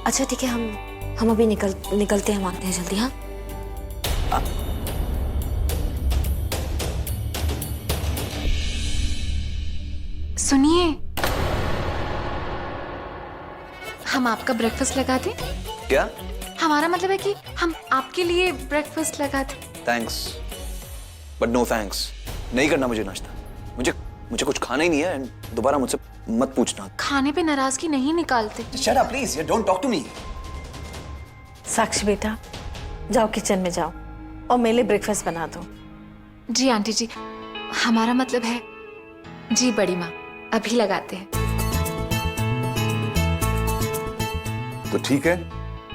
अच्छा ठीक है, हम अभी निकलते हैं, हम आते हैं जल्दी। हाँ सुनिए, हम आपका ब्रेकफास्ट लगा दें? क्या? हमारा मतलब है कि हम आपके लिए ब्रेकफास्ट लगा दें। Thanks but no thanks. नहीं करना मुझे नाश्ता। मुझे कुछ खाना ही नहीं है। एंड दोबारा मुझसे मत पूछना। खाने पे नाराजगी नहीं निकालते। Shut up please, don't talk to me. Sakshi बेटा, जाओ किचन में जाओ और मेरे लिए ब्रेकफास्ट बना दो। जी आंटी जी, हमारा मतलब है। जी बड़ी माँ, अभी लगाते हैं। तो ठीक है,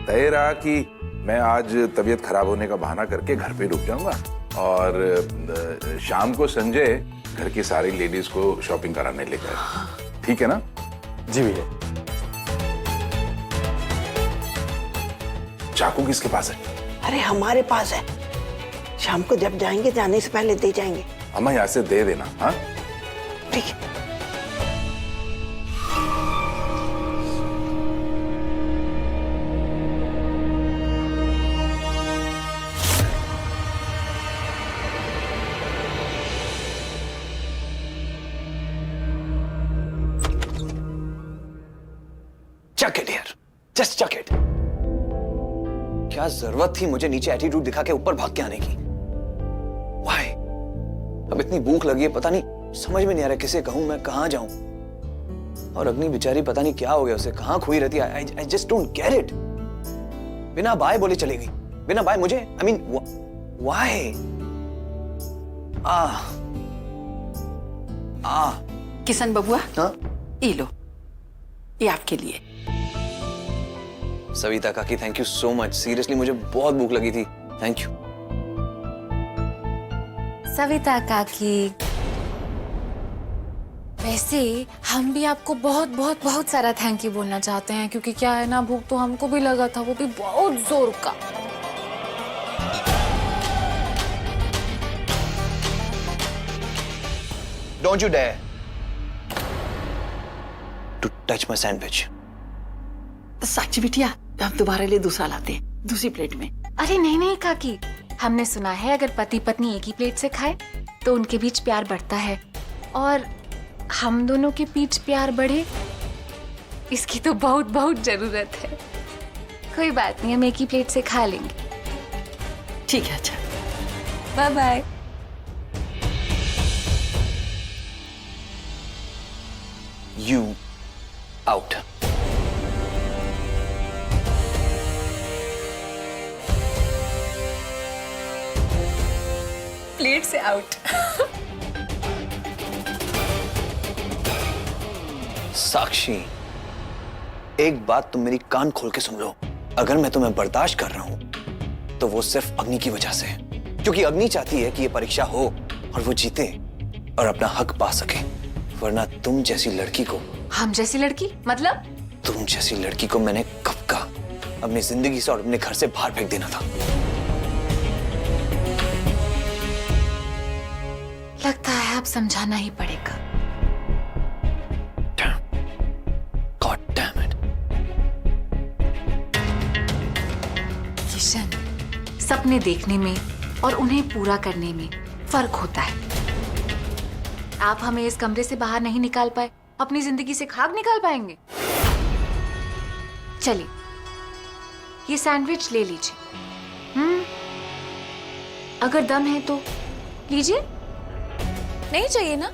तय रहा कि मैं आज तबीयत खराब होने का बहाना करके घर पे रुक जाऊंगा और शाम को संजय घर की सारी लेडीज को शॉपिंग कराने ले जाए। ठीक है ना? जी भैया। चाकू किसके पास है? अरे हमारे पास है, शाम को जब जाएंगे जाने से पहले दे जाएंगे। अम्मा यहाँ से दे देना। हाँ ठीक है। चक इट यार, जस्ट चक इट। क्या जरूरत थी मुझे नीचे एटीट्यूड दिखा के ऊपर भाग के आने की? Why? अब इतनी भूख लगी है, पता नहीं, समझ में नहीं आ रहा किसे कहूं मैं, कहां जाऊं। और अग्नि बेचारी पता नहीं क्या हो गया उसे, कहां खोई रहती है। I just don't get it. बिना बाय बोले चली गई, बिना बाय मुझे, आई मीन व्हाई? किशन बबुआ, हाँ? ये लो, ये आपके लिए। सविता काकी, thank you so much. Seriously मुझे बहुत भूख लगी थी। Thank you. सविता काकी, वैसे हम भी आपको बहुत बहुत बहुत सारा थैंक यू बोलना चाहते हैं, क्योंकि क्या है ना, भूख तो हमको भी लगा था, वो भी बहुत जोर का। Don't you dare to touch my sandwich. साक्षी बिटिया, हम तुम्हारे लिए दूसरा लाते हैं, दूसरी प्लेट में। अरे नहीं नहीं काकी, हमने सुना है अगर पति पत्नी एक ही प्लेट से खाए तो उनके बीच प्यार बढ़ता है, और हम दोनों के बीच प्यार बढ़े इसकी तो बहुत बहुत जरूरत है। कोई बात नहीं, हम एक ही प्लेट से खा लेंगे। ठीक है, अच्छा bye bye. You out. Plate से आउट। साक्षी, एक बात तुम मेरी कान खोल के सुन लो। अगर मैं तुम्हें बर्दाश्त कर रहा हूं तो वो सिर्फ अग्नि की वजह से है, क्योंकि अग्नि चाहती है कि ये परीक्षा हो और वो जीते और अपना हक पा सके। वरना तुम जैसी लड़की को। हम जैसी लड़की मतलब? तुम जैसी लड़की को मैंने कब का अपनी जिंदगी से और अपने घर से बाहर फेंक देना था। लगता है अब समझाना ही पड़ेगा। God damn it. किशन, सपने देखने में और उन्हें पूरा करने में फर्क होता है। आप हमें इस कमरे से बाहर नहीं निकाल पाए, अपनी जिंदगी से खाक निकाल पाएंगे? चलिए, ये सैंडविच ले लीजिए। अगर दम है तो लीजिए। नहीं चाहिए ना?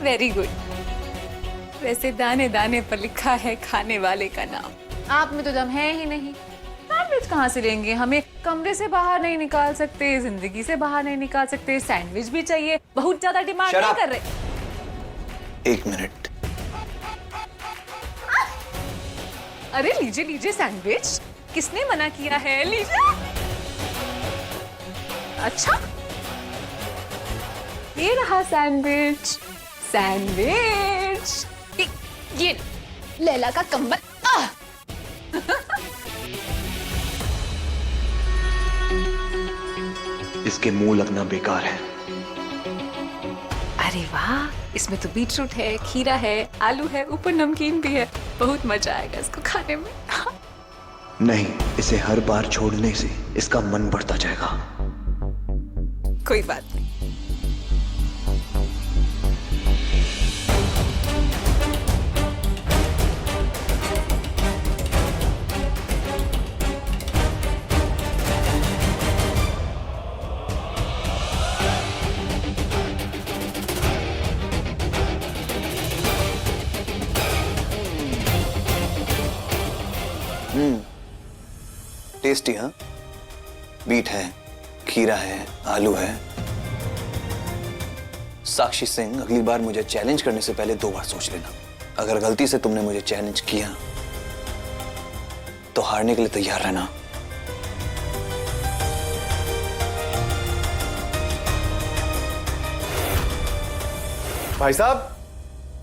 Very good. वैसे दाने दाने पर लिखा है खाने वाले का नाम। आप में तो दम है ही नहीं। सैंडविच कहाँ से लेंगे? हमें कमरे से बाहर नहीं निकाल सकते, जिंदगी से बाहर नहीं निकाल सकते, सैंडविच भी चाहिए। बहुत ज्यादा डिमांड नहीं कर रहे। एक मिनट। अरे लीजिए लीजिए सैंडविच, किसने मना किया है? लीजिए। अच्छा, ये रहा सैंडविच। सैंडविच ये लैला का कंबल। इसके मुंह लगना बेकार है। अरे वाह, इसमें तो बीट रूट है, खीरा है, आलू है, ऊपर नमकीन भी है। बहुत मजा आएगा इसको खाने में। नहीं, इसे हर बार छोड़ने से इसका मन बढ़ता जाएगा। कोई बात नहीं। टेस्टी, हाँ? बीट है, खीरा है, आलू है। साक्षी सिंह, अगली बार मुझे चैलेंज करने से पहले 2 बार सोच लेना। अगर गलती से तुमने मुझे चैलेंज किया तो हारने के लिए तैयार रहना। भाई साहब,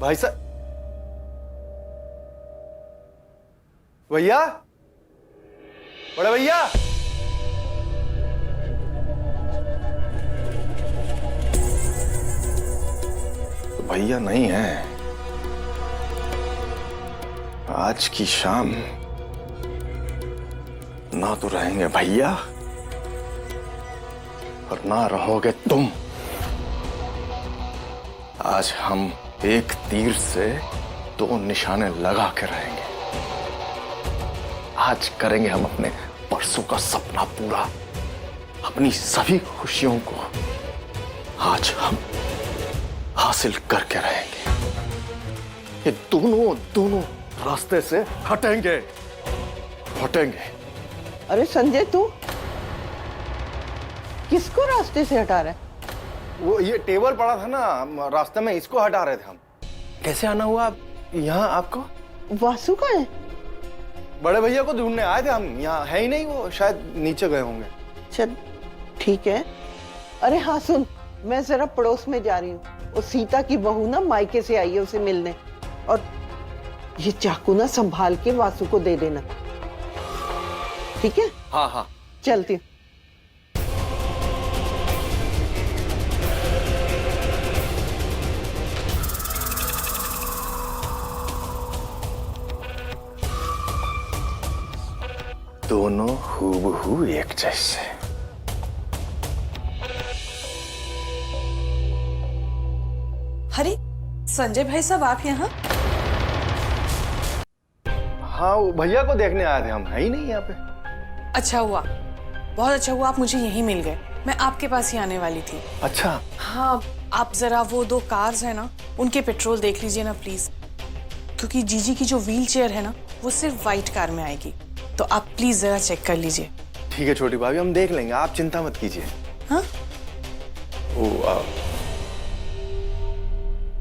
भाई साहब, भैया, बड़े भैया, तो भैया नहीं है। आज की शाम ना तो रहेंगे भैया और ना रहोगे तुम। आज हम एक तीर से 2 निशाने लगा के रहेंगे। आज करेंगे हम अपने परसों का सपना पूरा। अपनी सभी खुशियों को आज हम हासिल करके रहेंगे। ये दोनों रास्ते से हटेंगे। अरे संजय, तू किसको रास्ते से हटा रहा है? वो ये टेबल पड़ा था ना रास्ते में, इसको हटा रहे थे हम। कैसे आना हुआ यहाँ आपको? वासु का है? बड़े भैया को ढूंढने आए थे हम, यहाँ है ही नहीं, वो शायद नीचे गए होंगे। चल ठीक है। अरे हाँ सुन, मैं जरा पड़ोस में जा रही हूँ। वो सीता की बहू ना मायके से आई है उसे मिलने, और ये चाकू ना संभाल के वासु को दे देना, ठीक है? हाँ हाँ, चलती हूँ। दोनों हूबहू एक जैसे। अरे संजय भाई साहब, आप यहाँ? हाँ, वो भैया को देखने आए थे हम, है ही नहीं यहाँ पे। अच्छा हुआ, बहुत अच्छा हुआ आप मुझे यहीं मिल गए। मैं आपके पास ही आने वाली थी। अच्छा, हाँ, आप जरा वो 2 कार्स है ना, उनके पेट्रोल देख लीजिए ना प्लीज, क्योंकि जीजी की जो व्हील चेयर है ना, वो सिर्फ व्हाइट कार में आएगी, तो आप प्लीज जरा चेक कर लीजिए। ठीक है छोटी भाभी, हम देख लेंगे, आप चिंता मत कीजिए। हाँ, वो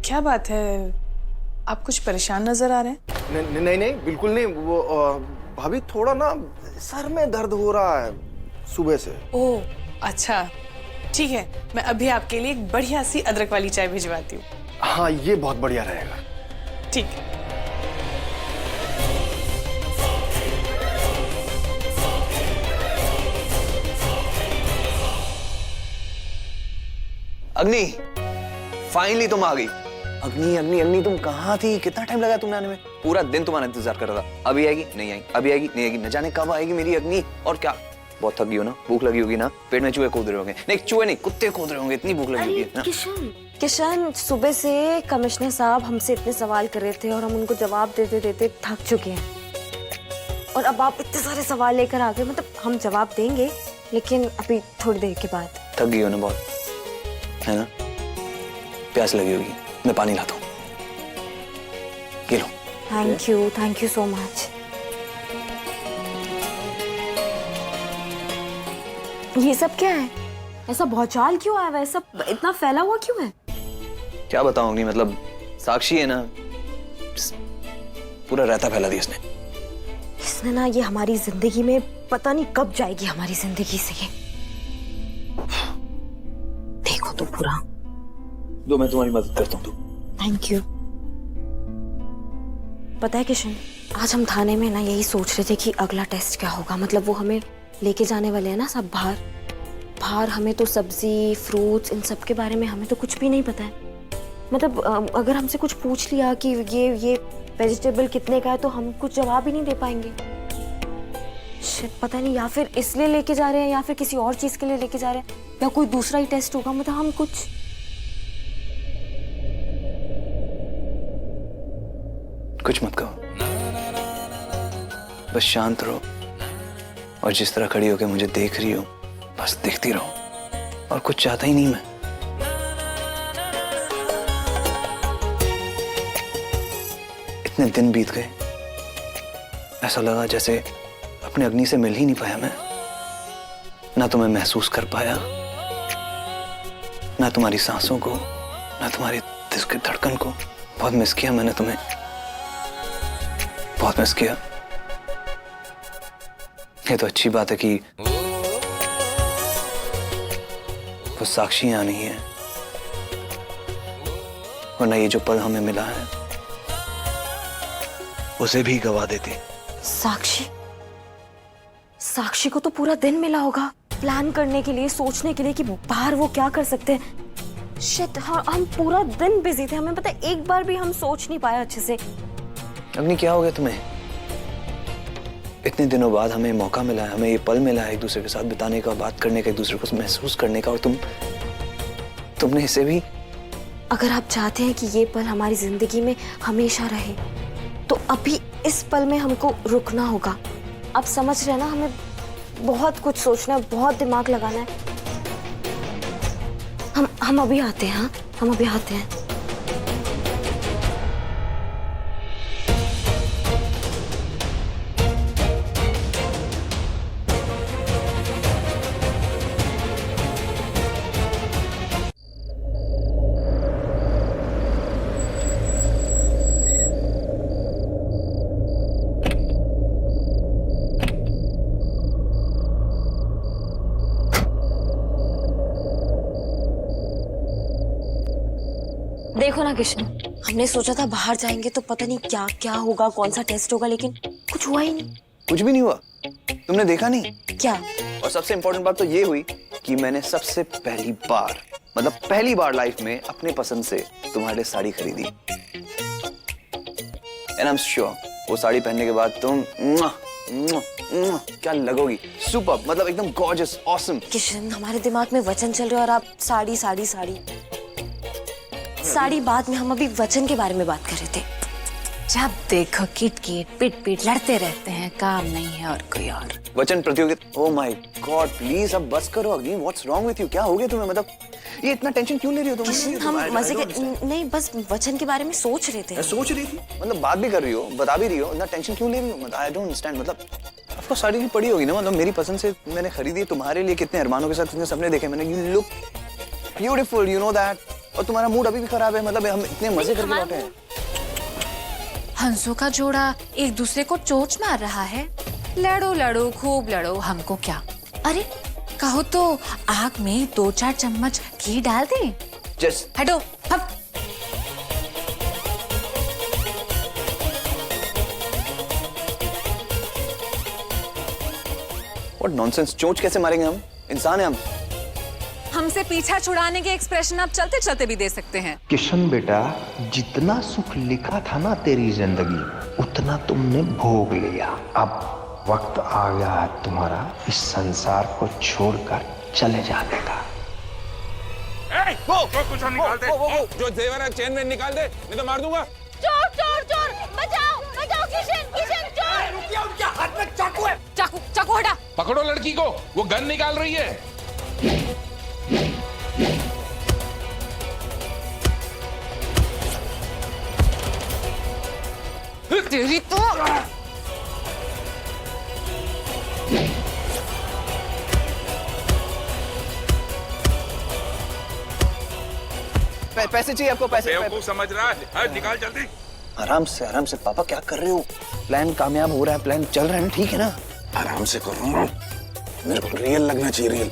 क्या बात है, आप कुछ परेशान नजर आ रहे हैं? नहीं, बिल्कुल नहीं। वो भाभी, थोड़ा ना सर में दर्द हो रहा है सुबह से। ओह अच्छा, ठीक है, मैं अभी आपके लिए एक बढ़िया सी अदरक वाली चाय भिजवाती हूँ। हाँ, ये बहुत बढ़िया रहेगा। ठीक है। अग्नि, फाइनली तुम आ गई। अग्नि, तुम कहाँ थी? कितना टाइम लगा तुमने आने में? पूरा दिन तुम्हारा इंतजार कर रहा था। अभी आएगी नहीं आएगी, अभी आएगी नहीं आएगी, न जाने कब आएगी मेरी अग्नि। और क्या, बहुत थक गई हो ना? भूख लगी होगी ना? पेट में चूहे कूद रहे होंगे। नहीं, चूहे नहीं, कुत्ते कूद रहे होंगे, इतनी भूख लगी होगी ना। किशन, सुबह से कमिश्नर साहब हमसे इतने सवाल कर रहे थे और हम उनको जवाब देते देते थक चुके हैं, और अब आप इतने सारे सवाल लेकर आ गए। मतलब हम जवाब देंगे, लेकिन अभी थोड़ी देर के बाद। थक गई हो ना बहुत, है ना? प्यास लगी होगी, मैं पानी लाता हूँ, ये लो। Thank you so much. ये सब क्या है? ऐसा भौचाल क्यों आया हुआ है? सब इतना फैला हुआ क्यों है? क्या बताऊं अग्नि, मतलब साक्षी है ना, पूरा रायता फैला दिया इसने ना। ये हमारी जिंदगी में पता नहीं कब जाएगी, हमारी जिंदगी से ये। देखो तो पूरा। दो, मैं तुम्हारी मदद करता हूँ। Thank you. पता है किशन, आज हम थाने में ना यही सोच रहे थे कि अगला टेस्ट क्या होगा। मतलब वो हमें लेके जाने वाले हैं ना सब बाहर हमें तो सब्जी, फ्रूट्स, इन सब के बारे में हमें तो कुछ भी नहीं पता है। मतलब अगर हमसे कुछ पूछ लिया कि ये वेजिटेबल कितने का है, तो हम कुछ जवाब ही नहीं दे पाएंगे। शिट, पता नहीं, या फिर इसलिए लेके जा रहे हैं या फिर किसी और चीज के लिए लेके जा रहे हैं, या कोई दूसरा ही टेस्ट होगा। मतलब हम कुछ मत कहो, बस शांत रहो और जिस तरह खड़ी होकर मुझे देख रही हो बस देखती रहो, और कुछ चाहता ही नहीं मैं। इतने दिन बीत गए, ऐसा लगा जैसे अपने अग्नि से मिल ही नहीं पाया मैं। ना तुम्हें महसूस कर पाया, ना तुम्हारी सांसों को, ना तुम्हारी दिल की धड़कन को। बहुत मिस किया मैंने तुम्हें, बहुत मिस किया। ये तो अच्छी बात है कि वो साक्षी यहाँ नहीं है, वरना ये जो पल हमें मिला है उसे भी गवा देती। साक्षी, साक्षी को तो पूरा दिन मिला होगा प्लान करने के लिए, सोचने के लिए कि बाहर वो क्या कर सकते हैं। शिट, हाँ, हम पूरा दिन बिजी थे, हमें पता है एक बार भी हम सोच नहीं पाए अच्छे से। अग्नि, क्या हो गया तुम्हें? इतने दिनों बाद हमें मौका मिला है, हमें ये पल मिला है एक दूसरे के साथ बिताने का, बात करने का, एक दूसरे को महसूस करने का, और तुमने इसे भी। अगर आप चाहते हैं कि ये पल हमारी जिंदगी में हमेशा रहे तो अभी इस पल में हमको रुकना होगा। आप समझ रहे हैं ना, हमें बहुत कुछ सोचना है, बहुत दिमाग लगाना है। हम अभी आते हैं। हाँ, हम अभी आते हैं। देखो ना किशन, हमने सोचा था बाहर जाएंगे तो पता नहीं क्या क्या होगा, कौन सा टेस्ट होगा, लेकिन कुछ हुआ ही नहीं। कुछ भी नहीं हुआ? तुमने देखा नहीं? क्या? और सबसे इंपॉर्टेंट बात तो ये हुई कि मैंने सबसे पहली बार, मतलब पहली बार लाइफ में अपने पसंद से तुम्हारे लिए साड़ी खरीदी। एंड आई एम श्योर वो साड़ी पहनने के बाद तुम क्या लगोगी, सुपर, मतलब एकदम गॉर्जियस, ऑसम। किशन, हमारे दिमाग में वचन चल रहे हैं और आप साड़ी साड़ी साड़ी साड़ी बाद में, हम अभी वचन के बारे में बात कर रहे थे। जब देखो किट किट पिट पिट लड़ते रहते हैं, काम नहीं है और कोई और। वचन प्रतियोगिता, ओह माय गॉड, प्लीज अब बस करो अग्नि, व्हाट्स रॉन्ग विथ यू? क्या हो गया तुम्हें? मतलब ये इतना टेंशन क्यों ले रही हो तुम? किशन, हम मजे के नहीं, बस वचन के बारे में सोच रहे थे। सोच रही थी मतलब बात भी कर रही हो, बता भी रही हो, इतना टेंशन क्यों ले रही हो? मतलब आई डोंट अंडरस्टैंड। मतलब आपको साड़ी भी पड़ी होगी ना, मतलब मेरी पसंद से मैंने खरीदी, तुम्हारे लिए कितने अरमानों के साथ कितने सपने देखे मैंने। You look beautiful, you know that. और तुम्हारा मूड अभी भी खराब है, मतलब हम इतने मजे करके लौटे हैं। हंसों का जोड़ा एक दूसरे को चोंच मार रहा है। लड़ो लड़ो खूब लड़ो, हमको क्या। अरे कहो तो आग में 2-4 चम्मच घी डाल दे। जस्ट हटो, हप। व्हाट नॉनसेंस, चोंच कैसे मारेंगे हम? इंसान है हम। हमसे पीछा छुड़ाने के एक्सप्रेशन आप चलते चलते भी दे सकते हैं। किशन बेटा, जितना सुख लिखा था ना तेरी जिंदगी, उतना तुमने भोग लिया। अब वक्त आ गया है तुम्हारा इस संसार को छोड़कर चले जाने का। कुछ निकाल दे, जो जेवर है चेन में निकाल दे, नहीं तो मार दूंगा। चोर चोर चोर, बचाओ बचाओ, किशन किशन, चोर। रुकिए, उनके हाथ में चाकू है। चाकू चाकू हटा। पकड़ो लड़की को, वो गन निकाल रही है। तेरी तो पैसे चाहिए आपको? पैसे बेवकूफ समझ रहा है, निकाल जल्दी। आराम से पापा, क्या कर रहे हो? प्लान कामयाब हो रहा है, प्लान चल रहा है ना, ठीक है ना? आराम से करो, मेरे को रियल लगना चाहिए, रियल।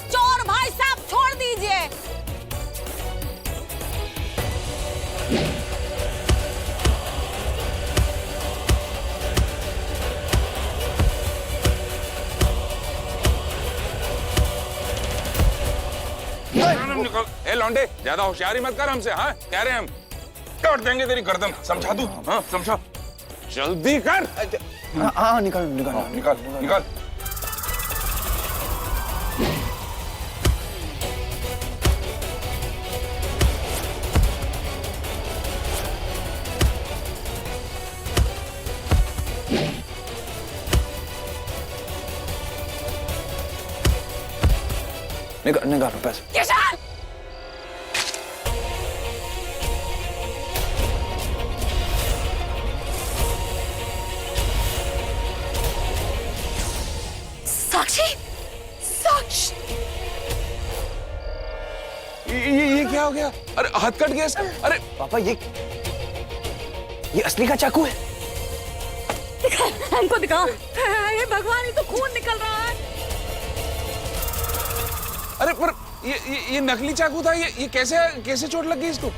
चोर भाई साहब छोड़ दीजिए। ए लौंडे, ज्यादा होशियारी मत कर हमसे। हाँ, कह रहे हैं हम तोड़ देंगे तेरी गर्दन। समझा दूं? हाँ, समझा। जल्दी कर। हाँ निकाल निकाल निकाल निकाल। निकाल निकाल पैसे। किशन! साक्षी! साक्षी! ये क्या हो गया? अरे हाथ कट गया इसका। अरे पापा ये असली का चाकू है। हमको दिखाओ। ये भगवान, ये तो खून निकल रहा है। अरे पर ये नकली चाकू था। ये कैसे चोट लग गई इसको?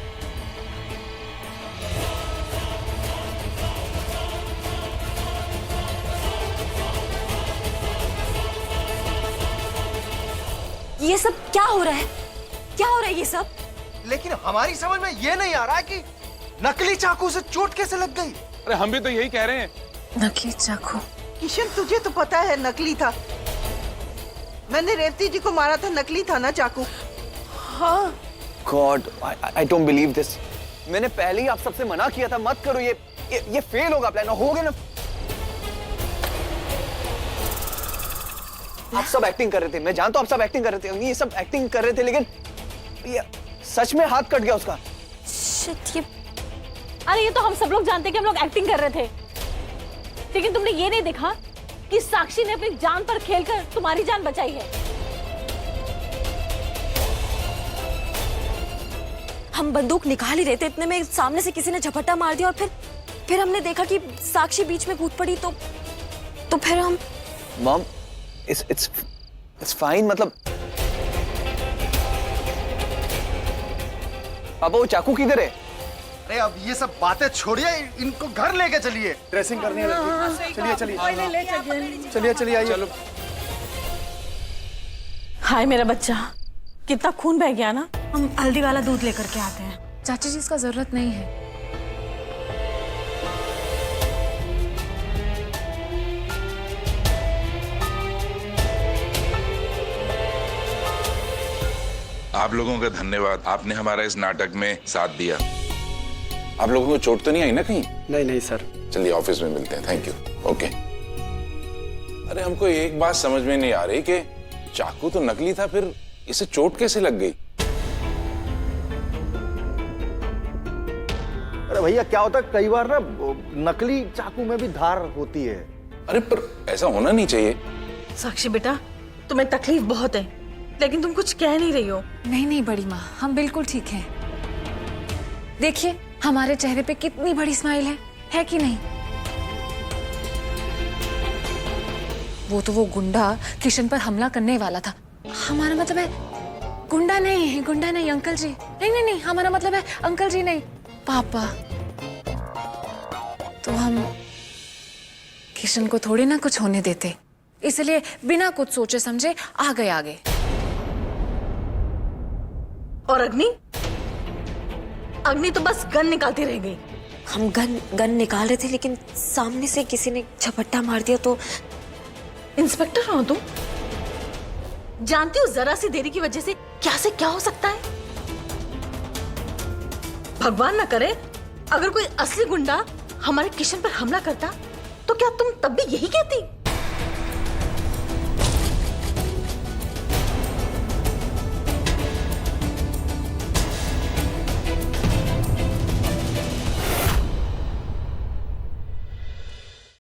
ये सब क्या हो रहा है? क्या हो रहा है ये सब? लेकिन हमारी समझ में ये नहीं आ रहा कि नकली चाकू से चोट कैसे लग गई। अरे हम भी तो यही कह रहे हैं। नकली चाकू। किशन तुझे तो पता है नकली था। मैंने रेवती जी को मारा था, नकली था ना चाकू। हाँ God I don't believe this. मैंने पहले ही आप सबसे मना किया था मत करो। ये फेल होगा प्लान। हो गया ना। आप सब एक्टिंग कर रहे थे, मैं जानता हूं आप सब एक्टिंग कर रहे थे। ये सब एक्टिंग कर रहे थे लेकिन ये सच में हाथ कट गया उसका। शिट, ये अरे ये तो हम सब लोग जानते कि हम लोग एक्टिंग कर रहे थे, लेकिन तुमने ये नहीं देखा कि साक्षी ने अपनी जान पर खेलकर तुम्हारी जान बचाई है। हम बंदूक निकाल ही रहे थे, इतने में सामने से किसी ने झपट्टा मार दिया और फिर हमने देखा कि साक्षी बीच में कूद पड़ी, तो फिर हम। Mom it's fine. मतलब पापा वो चाकू किधर है? अरे अब ये सब बातें छोड़िए, इनको घर लेके चलिए। ड्रेसिंग करनी है। चलिए चलिए चलिए आइए। चलो। हाय मेरा बच्चा, कितना खून बह गया ना। हम हल्दी वाला दूध लेकर के आते हैं। चाची जी इसका जरूरत नहीं है। आप लोगों का धन्यवाद, आपने हमारा इस नाटक में साथ दिया। आप लोगों को चोट तो नहीं आई ना कहीं? नहीं सर। चलिए ऑफिस में मिलते हैं। Thank you. ओके। अरे हमको एक बात समझ में नहीं आ रही कि चाकू तो नकली था, फिर इसे चोट कैसे लग गई? अरे भैया क्या होता है कई बार ना नकली चाकू में भी धार होती है। अरे पर ऐसा होना नहीं चाहिए। साक्षी बेटा, तुम्हें तकलीफ बहुत है लेकिन तुम कुछ कह नहीं रही हो। नहीं नहीं बड़ी माँ, हम बिल्कुल ठीक हैं। देखिए हमारे चेहरे पे कितनी बड़ी स्माइल है कि नहीं? वो तो वो गुंडा किशन पर हमला करने वाला था। हमारा मतलब है गुंडा नहीं अंकल जी। नहीं हमारा मतलब है अंकल जी नहीं, पापा। तो हम किशन को थोड़ी ना कुछ होने देते, इसलिए बिना कुछ सोचे समझे आ गए आगे। और अग्नि तो बस गन निकालती रह गई। हम गन निकाल रहे थे लेकिन सामने से किसी ने झपट्टा मार दिया तो। इंस्पेक्टर हो तुम? जानती हो जरा सी देरी की वजह से क्या से क्या हो सकता है। भगवान ना करे अगर कोई असली गुंडा हमारे किशन पर हमला करता तो क्या तुम तब भी यही कहती?